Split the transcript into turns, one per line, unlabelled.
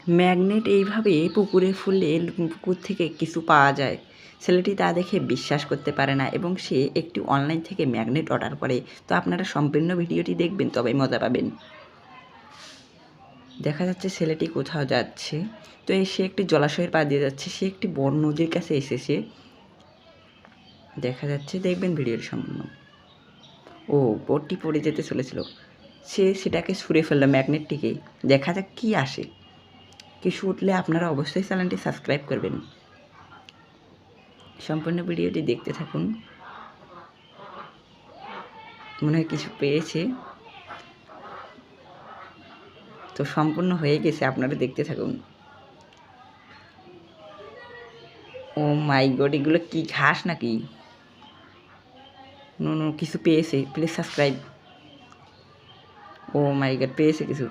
Magnet এইভাবে পুকুরে ফুললে পুকুর থেকে কিছু পাওয়া যায়। ছেলেটি তা দেখে বিশ্বাস করতে পারে না এবং সে একটি অনলাইন থেকে ম্যাগনেট অর্ডার করে। তো আপনারা সম্পূর্ণ ভিডিওটি দেখবেন, তবেই মজা পাবেন। দেখা যাচ্ছে ছেলেটি কোথাও যাচ্ছে। তো সে একটি জলাশয়ের পা দিয়ে যাচ্ছে, সে একটি বড় নদীর কাছে এসেছে। দেখা যাচ্ছে, দেখবেন ভিডিওটি সম্পূর্ণ। ও বোটটি পড়ে যেতে চলেছিল, সে সেটাকে ছুঁড়ে ফেললো ম্যাগনেটটিকে। দেখা যাক কি আসে। কিছু উঠলে আপনারা অবশ্যই চ্যানেলটি সাবস্ক্রাইব করবেন। সম্পূর্ণ ভিডিওটি দেখতে থাকুন। মনে হয় কিছু পেয়েছে, তো সম্পূর্ণ হয়ে গেছে, আপনারা দেখতে থাকুন। ও মাই গড, এগুলো কি ঘাস নাকি? নো কিছু পেয়েছে, please subscribe. Oh my god, পেয়েছে কিছু।